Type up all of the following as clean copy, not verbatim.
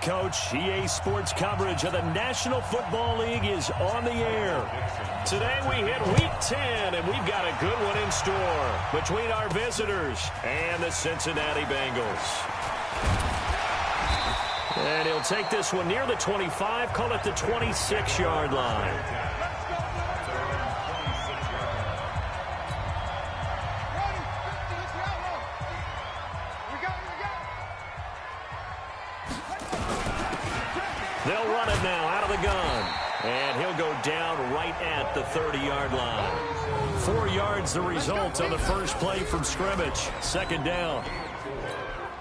Coach. EA Sports coverage of the National Football League is on the air. Today we hit Week 10, and we've got a good one in store between our visitors and the Cincinnati Bengals. And he'll take this one near the 25, call it the 26-yard line. They'll run it now out of the gun. And he'll go down right at the 30-yard line. 4 yards the result on the first play from scrimmage. Second down.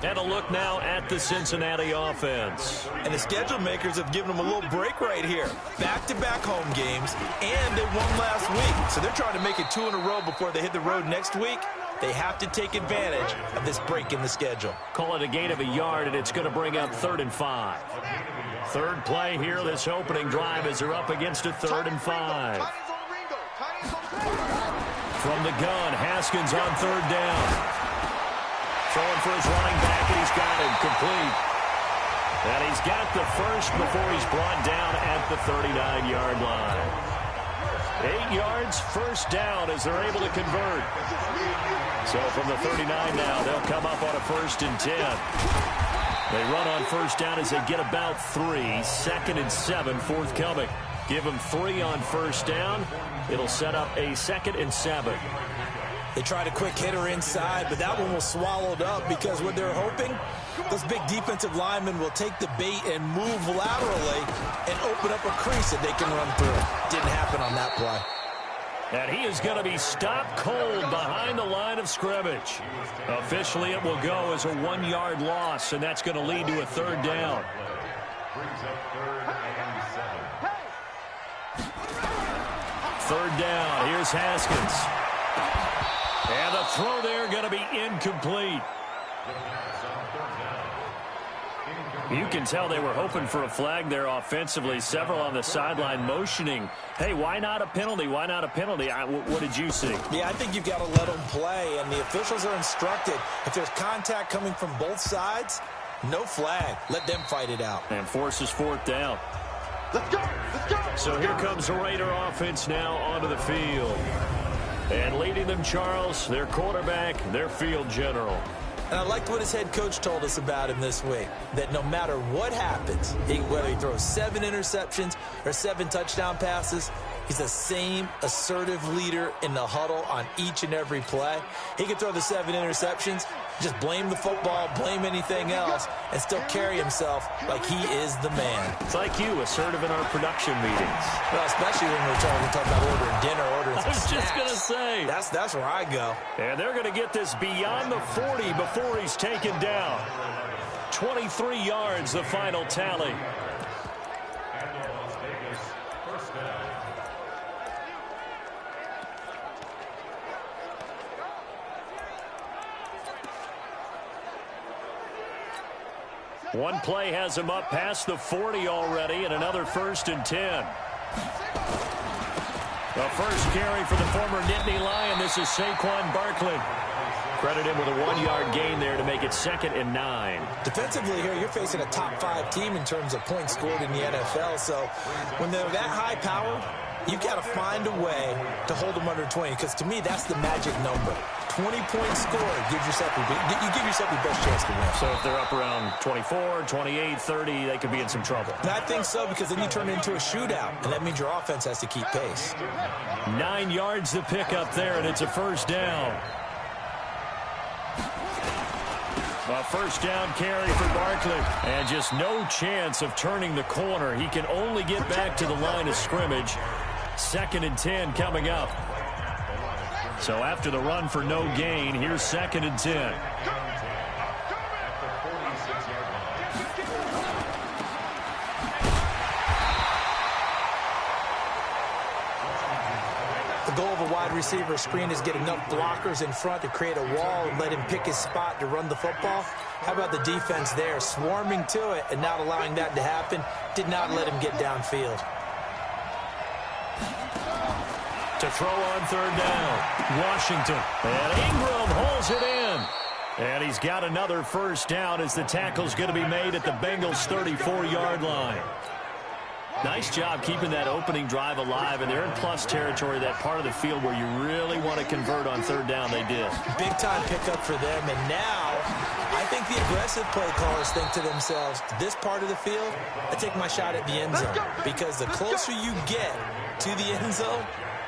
And a look now at the Cincinnati offense. And the schedule makers have given them a little break right here. Back-to-back home games, and they won last week. So they're trying to make it 2 in a row before they hit the road next week. They have to take advantage of this break in the schedule. Call it a gain of a yard, and it's going to bring up 3rd and 5. Third play here, this opening drive, as they're up against a 3rd and 5. From the gun, Haskins on 3rd down. Throwing for his running back, and he's got him complete. And he's got the first before he's brought down at the 39-yard line. 8 yards, first down as they're able to convert. So from the 39 now, they'll come up on a 1st and 10. They run on first down as they get about 3. 2nd and 7 forthcoming. Give them 3 on first down. It'll set up a 2nd and 7. They tried a quick hitter inside, but that one was swallowed up because what they're hoping, those big defensive linemen will take the bait and move laterally and open up a crease that they can run through. Didn't happen on that play. And he is going to be stopped cold behind the line of scrimmage. Officially, it will go as a 1-yard loss, and that's going to lead to a 3rd down. Third down. Here's Haskins. And the throw there going to be incomplete. You can tell they were hoping for a flag there offensively. Several on the sideline motioning, hey, why not a penalty? Why not a penalty? What did you see? Yeah, I think you've got to let them play, and the officials are instructed. If there's contact coming from both sides, no flag. Let them fight it out. And forces 4th down. Let's go! Let's go! So here comes the Raider offense now onto the field. And leading them, Charles, their quarterback, their field general. And I liked what his head coach told us about him this week, that no matter what happens, whether he throws 7 interceptions or 7 touchdown passes, he's the same assertive leader in the huddle on each and every play. He can throw the 7 interceptions, just blame the football, blame anything else, and still carry himself like he is the man. It's like you, assertive in our production meetings. Well, especially when we're talking about ordering dinner, ordering some snacks. I was just going to say. That's where I go. And they're going to get this beyond the 40 before he's taken down. 23 yards, the final tally. One play has him up past the 40 already, and another 1st and 10. The first carry for the former Nittany Lion. This is Saquon Barkley. Credit him with a 1-yard gain there to make it 2nd and 9. Defensively here, you're facing a top 5 team in terms of points scored in the NFL. So when they're that high powered, you've got to find a way to hold them under 20. Because to me, that's the magic number. 20 points scored gives yourself you give yourself your best chance to win. So if they're up around 24, 28, 30, they could be in some trouble. And I think so, because then you turn it into a shootout, and that means your offense has to keep pace. 9 yards to pick up there, and it's a 1st down. A 1st down carry for Barkley. And just no chance of turning the corner. He can only get back to the line of scrimmage. 2nd and 10 coming up. So after the run for no gain, here's 2nd and 10. The goal of a wide receiver screen is get enough blockers in front to create a wall and let him pick his spot to run the football. How about the defense there, swarming to it and not allowing that to happen? Did not let him get downfield. To throw on 3rd down, Washington. And Ingram holds it in. And he's got another first down as the tackle's going to be made at the Bengals' 34-yard line. Nice job keeping that opening drive alive, and they're in plus territory, that part of the field where you really want to convert on third down. They did. Big-time pickup for them, and now I think the aggressive play callers think to themselves, this part of the field, I take my shot at the end zone, because the closer you get to the end zone,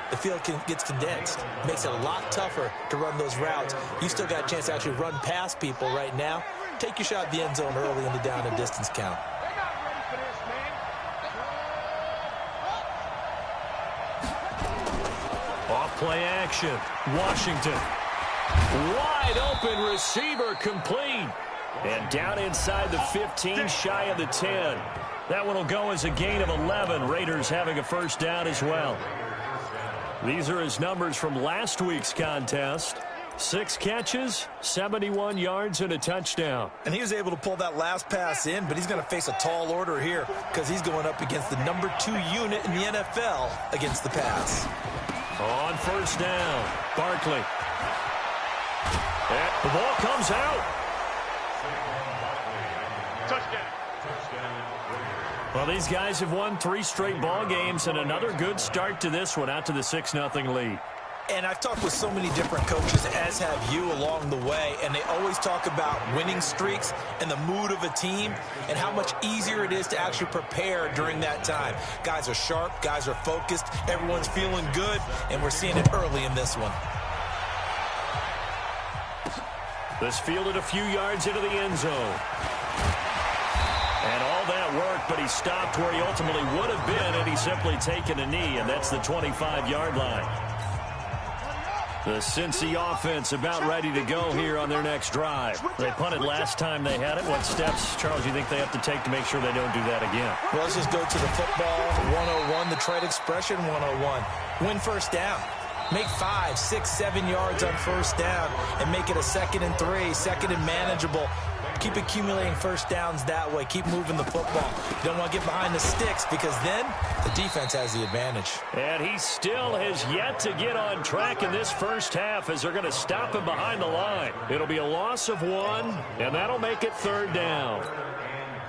the field gets condensed. Makes it a lot tougher to run those routes. You still got a chance to actually run past people right now. Take your shot at the end zone early in the down and distance count. Off play action. Washington. Wide open receiver complete. And down inside the 15, shy of the 10. That one will go as a gain of 11. Raiders having a first down as well. These are his numbers from last week's contest. 6 catches, 71 yards, and a touchdown. And he was able to pull that last pass in, but he's going to face a tall order here because he's going up against the number 2 unit in the NFL against the pass. On first down, Barkley. And the ball comes out. Touchdown. Well, these guys have won 3 straight ball games and another good start to this one out to the 6-0 lead. And I've talked with so many different coaches, as have you, along the way, and they always talk about winning streaks and the mood of a team and how much easier it is to actually prepare during that time. Guys are sharp, guys are focused, everyone's feeling good, and we're seeing it early in this one. This fielded a few yards into the end zone. And all that worked, but he stopped where he ultimately would have been had he simply taken a knee, and that's the 25-yard line. The Cincy offense about ready to go here on their next drive. They punted last time they had it. What steps, Charles, do you think they have to take to make sure they don't do that again? Well, let's just go to the football 101, the trade expression 101. Win first down. Make 5, 6, 7 yards on first down and make it a 2nd and 3, 2nd and manageable. Keep accumulating first downs that way. Keep moving the football. You don't want to get behind the sticks because then the defense has the advantage. And he still has yet to get on track in this first half as they're going to stop him behind the line. It'll be a loss of 1, and that'll make it third down.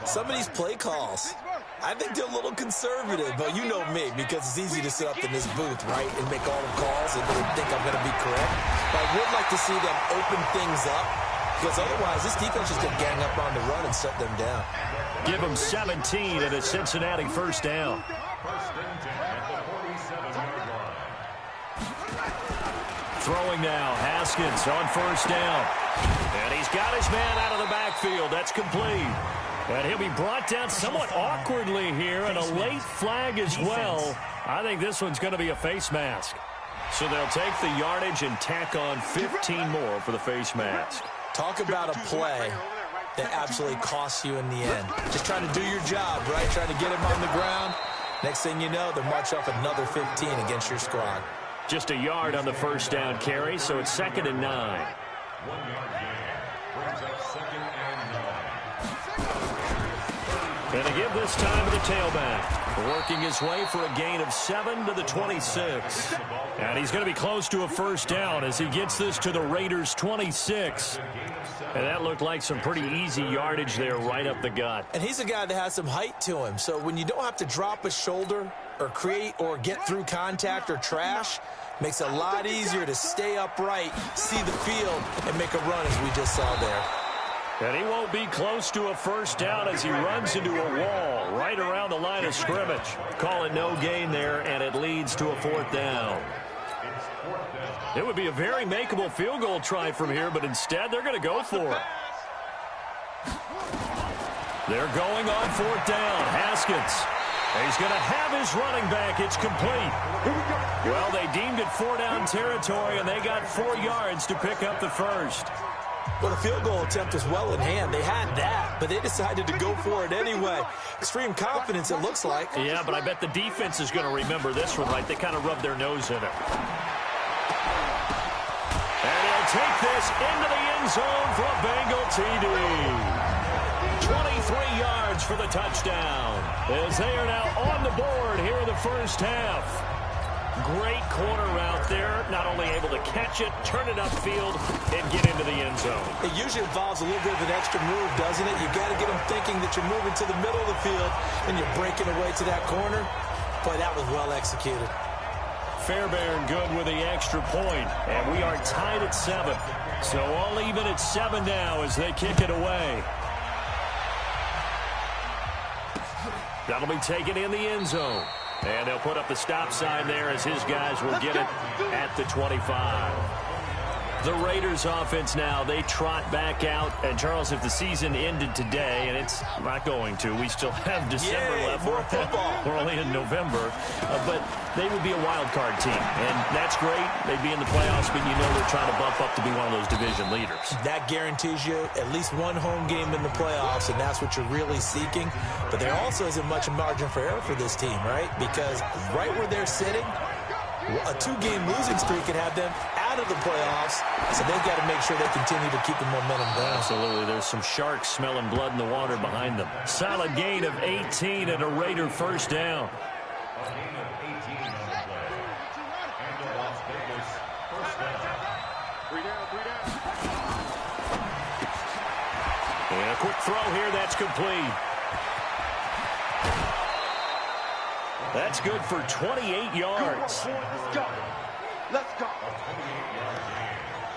Some of these play calls, I think they're a little conservative, but you know me, because it's easy to sit up in this booth, right, and make all the calls and think I'm going to be correct. But I would like to see them open things up, because otherwise this defense is going to gang up on the run and shut them down. Give them 17 at a Cincinnati first down. Throwing now, Haskins on first down. And he's got his man out of the backfield. That's complete. And he'll be brought down somewhat awkwardly here, and a late flag as well. I think this one's going to be a face mask. So they'll take the yardage and tack on 15 more for the face mask. Talk about a play that absolutely costs you in the end. Just trying to do your job, right? Trying to get him on the ground. Next thing you know, they're marching off another 15 against your squad. Just a yard on the first down carry, so it's 2nd and 9. 1 yard gain brings up 2nd and 9. And they give this time to the tailback, working his way for a gain of 7 to the 26. And he's going to be close to a first down as he gets this to the Raiders' 26. And that looked like some pretty easy yardage there right up the gut. And he's a guy that has some height to him. So when you don't have to drop a shoulder or create or get through contact or trash, makes it a lot easier to stay upright, see the field, and make a run as we just saw there. And he won't be close to a first down as he runs into a wall right around the line of scrimmage. Call it no gain there, and it leads to a 4th down. It would be a very makeable field goal try from here, but instead they're going to go for it. They're going on 4th down. Haskins. He's going to have his running back. It's complete. Well, they deemed it 4-down territory, and they got 4 yards to pick up the first. Well, the field goal attempt was well in hand. They had that, but they decided to go for it anyway. Extreme confidence, it looks like. Yeah, but I bet the defense is going to remember this one, right? They kind of rubbed their nose in it. And he'll take this into the end zone for a Bengal TD. 23 yards for the touchdown as they are now on the board here in the first half. Great corner route there. Not only able to catch it, turn it upfield, and get into the end zone. It usually involves a little bit of an extra move, doesn't it? You've got to get them thinking that you're moving to the middle of the field and you're breaking away to that corner. Boy, that was well executed. Fairbairn good with the extra point, and we are tied at 7. So all even at 7 now as they kick it away. That'll be taken in the end zone. And they'll put up the stop sign there as his guys will get it at the 25. The Raiders offense now, they trot back out. And, Charles, if the season ended today, and it's not going to, we still have December left. More football. We're only in November. But they would be a wild card team. And that's great. They'd be in the playoffs, but you know they're trying to bump up to be one of those division leaders. That guarantees you at least one home game in the playoffs, and that's what you're really seeking. But there also isn't much margin for error for this team, right? Because right where they're sitting, a 2-game losing streak could have them out of the playoffs, so they've got to make sure they continue to keep the momentum going. Absolutely. There's some sharks smelling blood in the water behind them. Solid gain of 18 and a Raider first down. A gain of 18 on the play. And the Las Vegas first down. 3 down, 3 down. And a quick throw here. That's complete. That's good for 28 yards. Let's go. Let's go.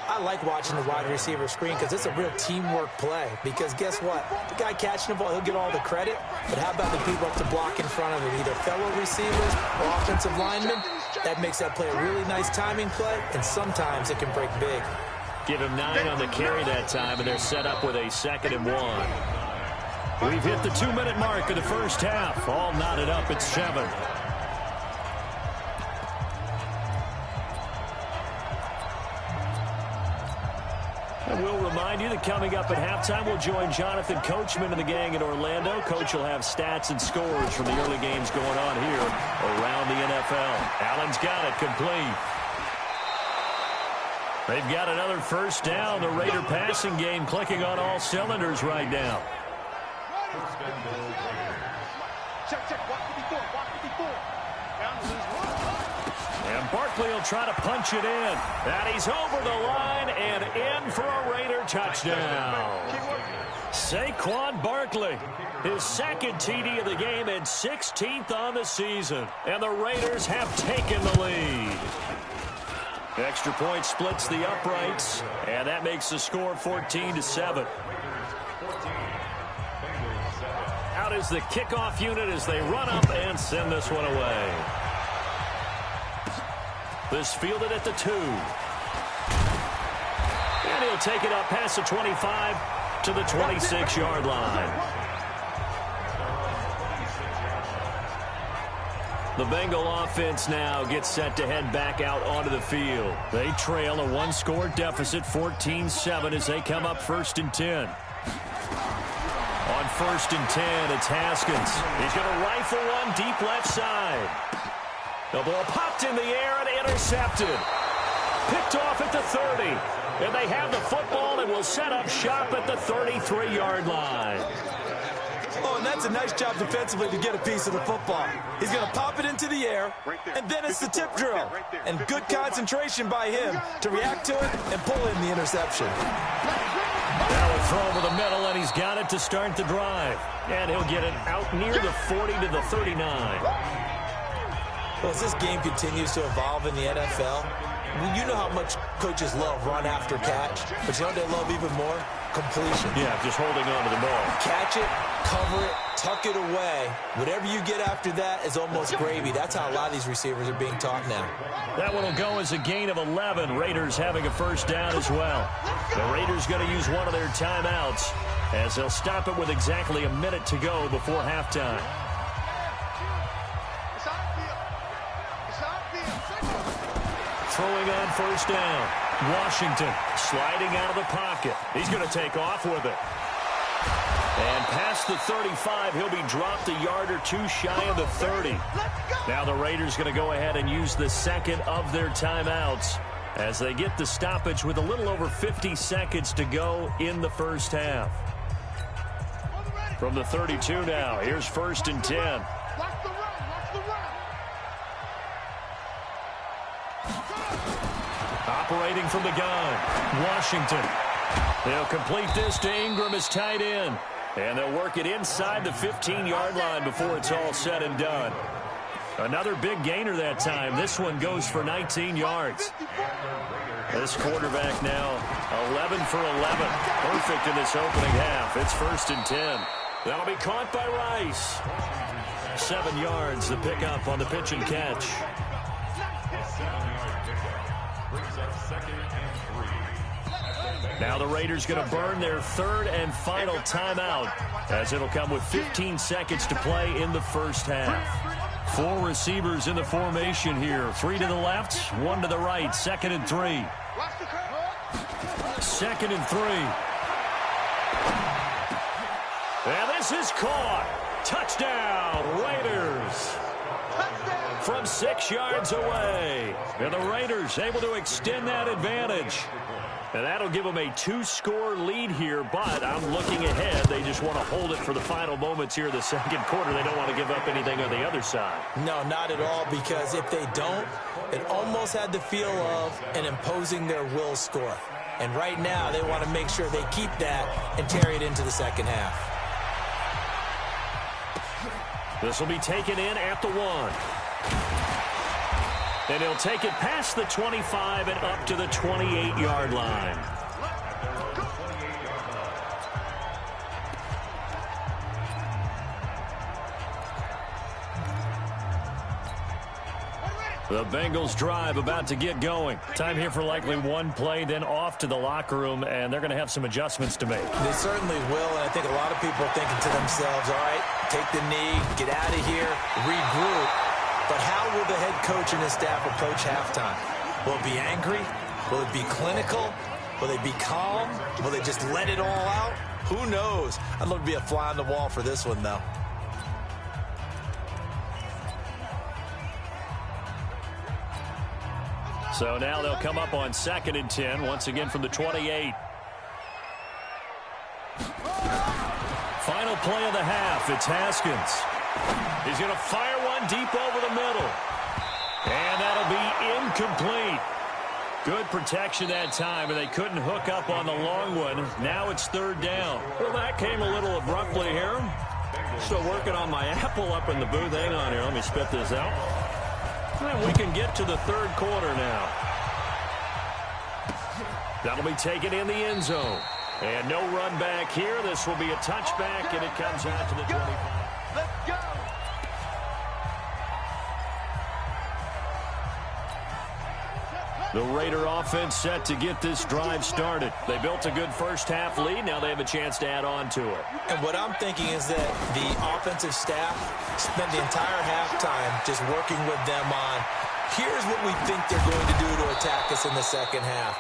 I like watching the wide receiver screen because it's a real teamwork play. Because guess what? The guy catching the ball, he'll get all the credit. But how about the people up to block in front of him? Either fellow receivers or offensive linemen. That makes that play a really nice timing play. And sometimes it can break big. Give him 9 on the carry that time, and they're set up with a 2nd and 1. We've hit the 2-minute mark of the first half. All knotted up at 7. And we'll remind you that coming up at halftime, we'll join Jonathan Coachman and the gang in Orlando. Coach will have stats and scores from the early games going on here around the NFL. Allen's got it complete. They've got another first down. The Raider passing game clicking on all cylinders right now. Check, check. Watch the before. Watch the before. And Barkley will try to punch it in. And he's over the line and in for a Raider touchdown. Saquon Barkley, his 2nd TD of the game and 16th on the season. And the Raiders have taken the lead. Extra point splits the uprights, and that makes the score 14-7. Out is the kickoff unit as they run up and send this one away. This fielded at the 2. And he'll take it up past the 25 to the 26-yard line. The Bengal offense now gets set to head back out onto the field. They trail a 1-score deficit, 14-7, as they come up 1st and 10. On 1st and 10, it's Haskins. He's going to rifle one deep left side. The ball popped in the air and intercepted. Picked off at the 30. And they have the football and will set up shop at the 33-yard line. Oh, and that's a nice job defensively to get a piece of the football. He's going to pop it into the air, and then it's the tip drill. And good concentration by him to react to it and pull in the interception. Now a throw over the middle, and he's got it to start the drive. And he'll get it out near the 40 to the 39. Well, as this game continues to evolve in the NFL, you know how much coaches love run after catch, but you know what they love even more? Completion. Yeah, just holding on to the ball. Catch it, cover it, tuck it away. Whatever you get after that is almost gravy. That's how a lot of these receivers are being taught now. That one will go as a gain of 11. Raiders having a first down as well. The Raiders going to use one of their timeouts as they'll stop it with exactly a minute to go before halftime. Throwing on first down. Washington sliding out of the pocket. He's going to take off with it. And past the 35, he'll be dropped a yard or two shy of the 30. Now the Raiders going to go ahead and use the 2nd of their timeouts as they get the stoppage with a little over 50 seconds to go in the first half. From the 32 now, here's 1st and 10. Operating from the gun, Washington. They'll complete this to Ingram as tight end. And they'll work it inside the 15-yard line before it's all said and done. Another big gainer that time. This one goes for 19 yards. This quarterback now 11 for 11. Perfect in this opening half. It's 1st and 10. That'll be caught by Rice. 7 yards, the pickup on the pitch and catch. Now the Raiders going to burn their 3rd and final timeout, as it'll come with 15 seconds to play in the first half. 4 receivers in the formation here. 3 to the left, 1 to the right. 2nd and 3. 2nd and 3. And this is caught. Touchdown, Raiders. From 6 yards away. And the Raiders able to extend that advantage. And that'll give them a 2-score lead here, but I'm looking ahead. They just want to hold it for the final moments here in the second quarter. They don't want to give up anything on the other side. No, not at all, because if they don't, it almost had the feel of an imposing their will score. And right now, they want to make sure they keep that and carry it into the second half. This will be taken in at the 1. And he'll take it past the 25 and up to the 28-yard line. The Bengals drive about to get going. Time here for likely one play, then off to the locker room, and they're going to have some adjustments to make. They certainly will, and I think a lot of people are thinking to themselves, all right, take the knee, get out of here, regroup. But how will the head coach and his staff approach halftime? Will it be angry? Will it be clinical? Will they be calm? Will they just let it all out? Who knows? I'd love to be a fly on the wall for this one, though. So now they'll come up on 2nd and 10, once again from the 28. Final play of the half. It's Haskins. He's going to fire one deep over the middle. And that'll be incomplete. Good protection that time, and they couldn't hook up on the long one. Now it's 3rd down. Well, that came a little abruptly here. Still working on my apple up in the booth. Hang on here. Let me spit this out. And we can get to the 3rd quarter now. That'll be taken in the end zone. And no run back here. This will be a touchback, and it comes out to the 25. Let's go. The Raider offense set to get this drive started. They built a good first half lead. Now they have a chance to add on to it. And what I'm thinking is that the offensive staff spent the entire halftime just working with them on, here's what we think they're going to do to attack us in the second half.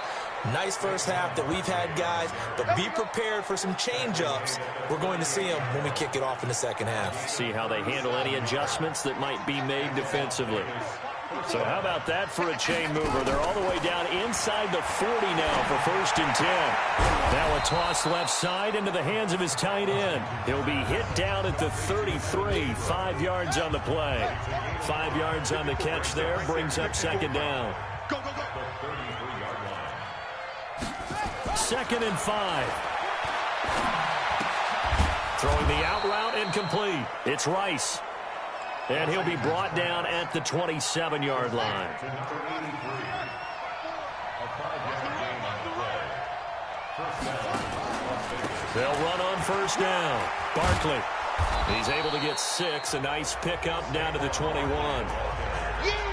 Nice first half that we've had, guys, but be prepared for some change-ups. We're going to see them when we kick it off in the second half. See how they handle any adjustments that might be made defensively. So how about that for a chain mover? They're all the way down inside the 40 now for 1st and 10. Now a toss left side into the hands of his tight end. He'll be hit down at the 33, 5 yards on the play. 5 yards on the catch there, brings up 2nd down. Go, go, go. 2nd and 5. Throwing the out route incomplete. It's Rice. And he'll be brought down at the 27-yard line. They'll run on 1st down. Barkley. He's able to get 6. A nice pickup down to the 21.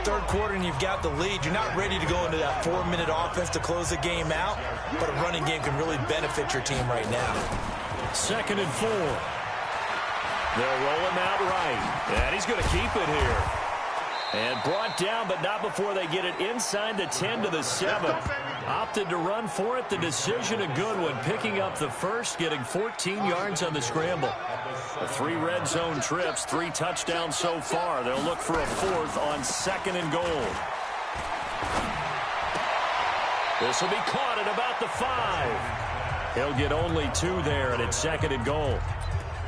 3rd quarter and you've got the lead. You're not ready to go into that 4-minute offense to close the game out, but a running game can really benefit your team right now. 2nd and 4. They'll roll him out right. And he's going to keep it here. And brought down, but not before they get it inside the 10 to the 7. Opted to run for it. The decision a good one. Picking up the first, getting 14 yards on the scramble. 3 red zone trips, 3 touchdowns so far. They'll look for a 4th on 2nd and goal. This will be caught at about the 5. He'll get only 2 there, and it's 2nd and goal.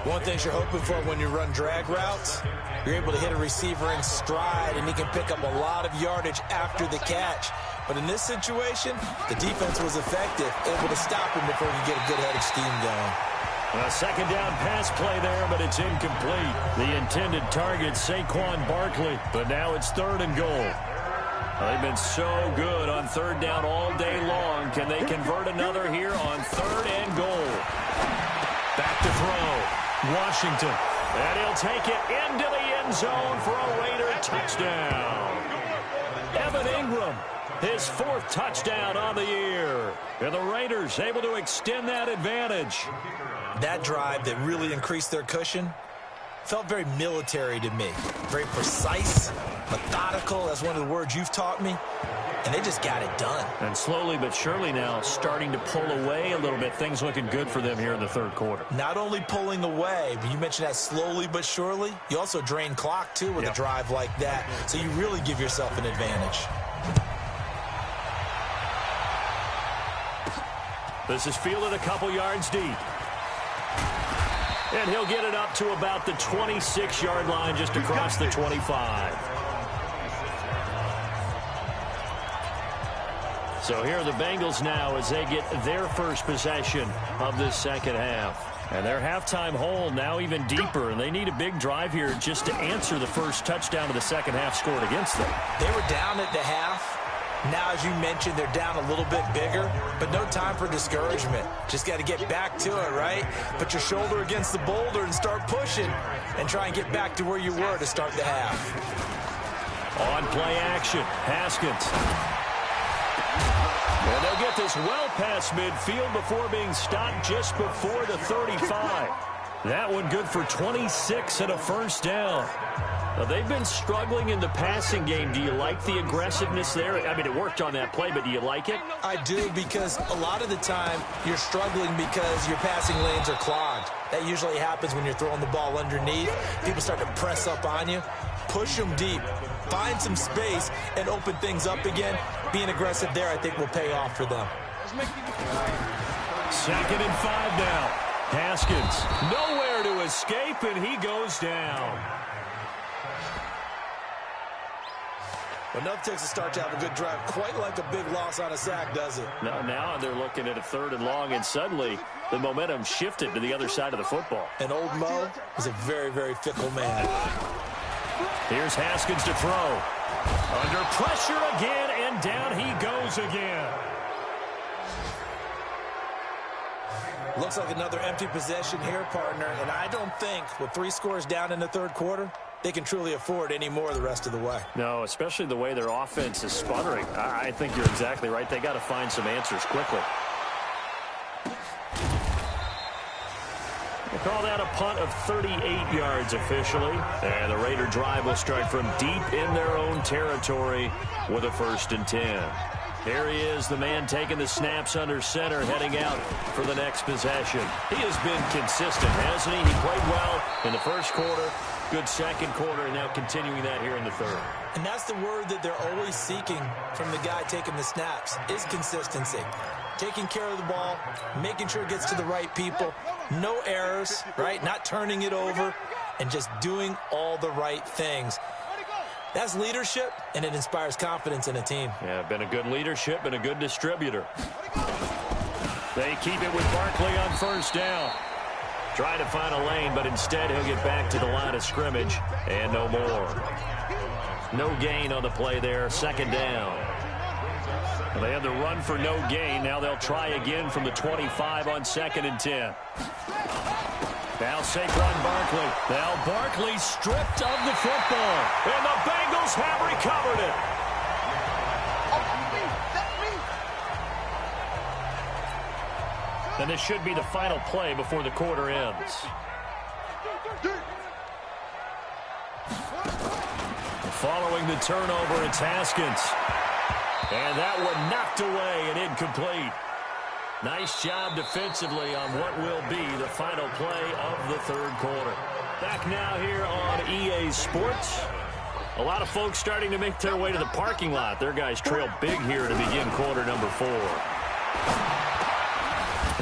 One thing you're hoping for when you run drag routes, you're able to hit a receiver in stride, and he can pick up a lot of yardage after the catch. But in this situation, the defense was effective, able to stop him before he could get a good-headed scheme going. A second down pass play there, but it's incomplete. The intended target, Saquon Barkley, but now it's 3rd and goal. They've been so good on 3rd down all day long. Can they convert another here on 3rd and goal? Back to throw. Washington. And he'll take it into the end zone for a Raider touchdown. Evan Ingram, his 4th touchdown on the year. And the Raiders able to extend that advantage. That drive that really increased their cushion felt very military to me. Very precise, methodical. That's one of the words you've taught me. And they just got it done. And slowly but surely now starting to pull away a little bit. Things looking good for them here in the 3rd quarter. Not only pulling away, but you mentioned that slowly but surely. You also drain clock, too, with a drive like that. So you really give yourself an advantage. This is fielded a couple yards deep. And he'll get it up to about the 26-yard line, just across the 25. So here are the Bengals now as they get their first possession of this second half. And their halftime hole now even deeper, and they need a big drive here just to answer the first touchdown of the second half scored against them. They were down at the half. Now, as you mentioned, they're down a little bit bigger, but no time for discouragement. Just got to get back to it, right? Put your shoulder against the boulder and start pushing and try and get back to where you were to start the half. On play action, Haskins. And they'll get this well past midfield before being stopped just before the 35. That one good for 26 and a first down. Now, they've been struggling in the passing game. Do you like the aggressiveness there? I mean, it worked on that play, but do you like it? I do, because a lot of the time you're struggling because your passing lanes are clogged. That usually happens when you're throwing the ball underneath. People start to press up on you. Push them deep. Find some space and open things up again. Being aggressive there, I think, will pay off for them. 2nd and 5 now. Haskins, nowhere to escape, and he goes down. Well, nothing takes a start to have a good drive. Quite like a big loss on a sack, does it? Now they're looking at a 3rd and long, and suddenly the momentum shifted to the other side of the football. And old Mo is a very, very fickle man. Here's Haskins to throw. Under pressure again, and down he goes again. Looks like another empty possession here, partner. And I don't think with 3 scores down in the 3rd quarter, they can truly afford any more the rest of the way. No, especially the way their offense is sputtering. I think you're exactly right. They got to find some answers quickly. We'll call that a punt of 38 yards officially. And the Raider drive will start from deep in their own territory with a 1st and 10. Here he is, the man taking the snaps under center, heading out for the next possession. He has been consistent, hasn't he? He played well in the 1st quarter, good 2nd quarter, and now continuing that here in the 3rd. And that's the word that they're always seeking from the guy taking the snaps, is consistency. Taking care of the ball, making sure it gets to the right people, no errors, right? Not turning it over, and just doing all the right things. That's leadership, and it inspires confidence in a team. Yeah, been a good leadership and a good distributor. They keep it with Barkley on 1st down. Try to find a lane, but instead he'll get back to the line of scrimmage, and no more. No gain on the play there, 2nd down. Well, they had the run for no gain. Now they'll try again from the 25 on 2nd and 10. Now Saquon Barkley. Now Barkley stripped of the football. And the Bengals have recovered it. And this should be the final play before the quarter ends. Following the turnover, it's Haskins. And that one knocked away and incomplete. Nice job defensively on what will be the final play of the 3rd quarter. Back now here on EA Sports. A lot of folks starting to make their way to the parking lot. Their guys trail big here to begin quarter number 4.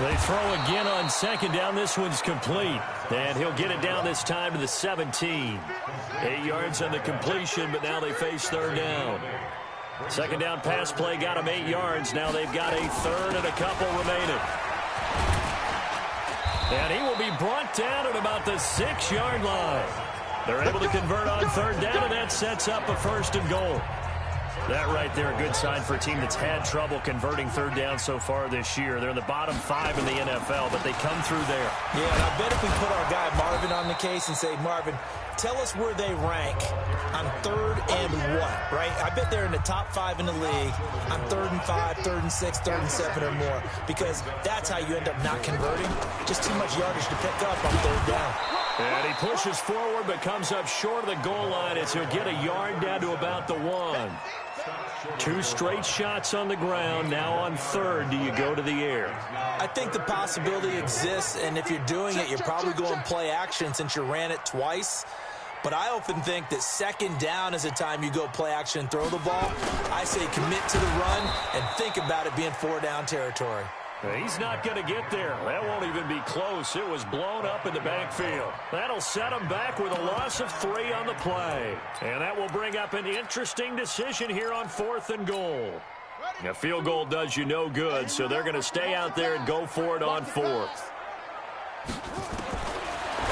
They throw again on 2nd down. This one's complete. And he'll get it down this time to the 17. 8 yards on the completion, but now they face 3rd down. Second down pass play got them 8 yards. Now they've got a third and a couple remaining. And he will be brought down at about the 6-yard line. They're able to convert on third down, and that sets up a 1st and goal. That right there, a good sign for a team that's had trouble converting third down so far this year. They're in the bottom 5 in the NFL, but they come through there. Yeah, and I bet if we put our guy Marvin on the case and say, Marvin, tell us where they rank on 3rd and what, right? I bet they're in the top 5 in the league on 3rd and 5, 3rd and 6, 3rd and 7 or more, because that's how you end up not converting. Just too much yardage to pick up on 3rd down. And he pushes forward but comes up short of the goal line as he'll get a yard down to about the 1. 2 straight shots on the ground. Now on 3rd, do you go to the air? I think the possibility exists, and if you're doing it, you're probably going play action since you ran it twice. But I often think that 2nd down is the time you go play action and throw the ball. I say commit to the run and think about it being 4-down territory. He's not going to get there. That won't even be close. It was blown up in the backfield. That'll set him back with a loss of 3 on the play. And that will bring up an interesting decision here on 4th and goal. A field goal does you no good, so they're going to stay out there and go for it on 4th.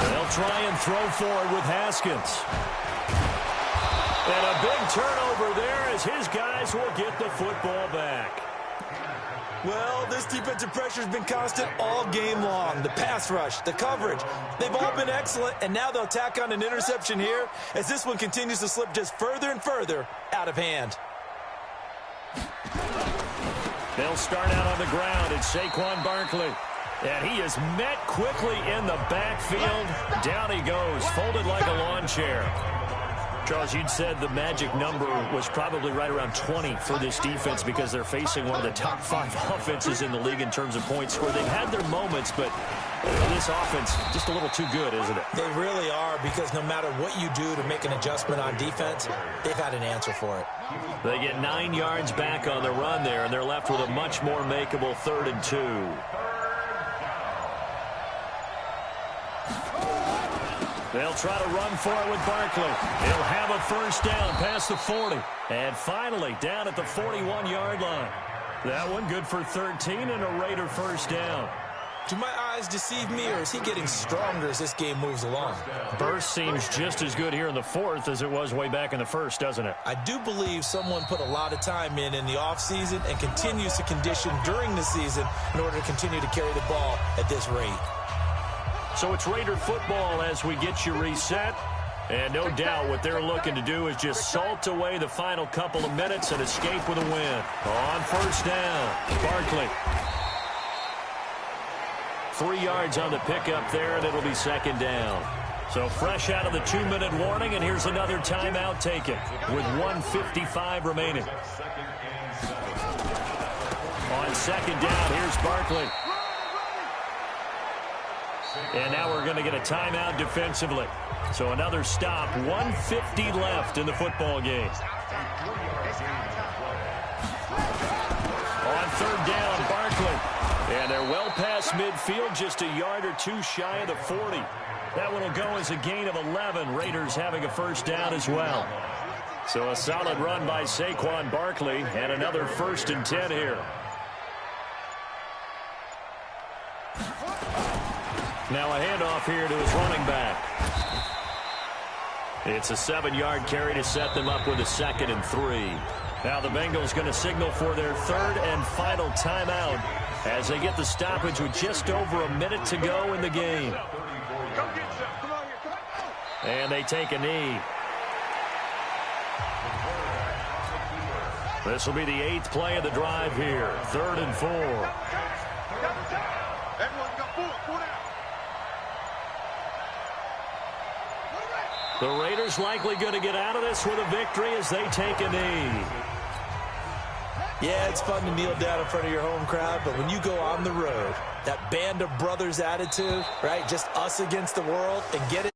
They'll try and throw forward with Haskins. And a big turnover there as his guys will get the football back. Well, this defensive pressure has been constant all game long. The pass rush, the coverage, they've all been excellent, and now they'll tack on an interception here as this one continues to slip just further and further out of hand. They'll start out on the ground. It's Saquon Barkley. And he is met quickly in the backfield. Down he goes, folded like a lawn chair. Charles, you'd said the magic number was probably right around 20 for this defense because they're facing one of the top 5 offenses in the league in terms of points scored. They've had their moments, but this offense just a little too good, isn't it? They really are, because no matter what you do to make an adjustment on defense, they've had an answer for it. They get 9 yards back on the run there, and they're left with a much more makeable 3rd and 2. They'll try to run for it with Barkley. He'll have a 1st down past the 40. And finally, down at the 41-yard line. That one good for 13 and a Raider 1st down. Do my eyes deceive me, or is he getting stronger as this game moves along? Burst seems just as good here in the 4th as it was way back in the 1st, doesn't it? I do believe someone put a lot of time in the offseason and continues to condition during the season in order to continue to carry the ball at this rate. So it's Raider football as we get you reset. And no doubt what they're looking to do is just salt away the final couple of minutes and escape with a win. On 1st down, Barkley. 3 yards on the pickup there, and it'll be 2nd down. So fresh out of the 2-minute warning, and here's another timeout taken with 1:55 remaining. On 2nd down, here's Barkley. And now we're going to get a timeout defensively. So another stop, 1:50 left in the football game. On 3rd down, Barkley. And they're well past midfield, just a yard or 2 shy of the 40. That one will go as a gain of 11. Raiders having a 1st down as well. So a solid run by Saquon Barkley and another 1st and 10 here. Now a handoff here to his running back. It's a 7-yard carry to set them up with a 2nd and 3. Now the Bengals going to signal for their 3rd and final timeout as they get the stoppage with just over a minute to go in the game. And they take a knee. This will be the 8th play of the drive here. 3rd and 4. The Raiders likely going to get out of this with a victory as they take a knee. Yeah, it's fun to kneel down in front of your home crowd, but when you go on the road, that band of brothers attitude, right, just us against the world, and get it.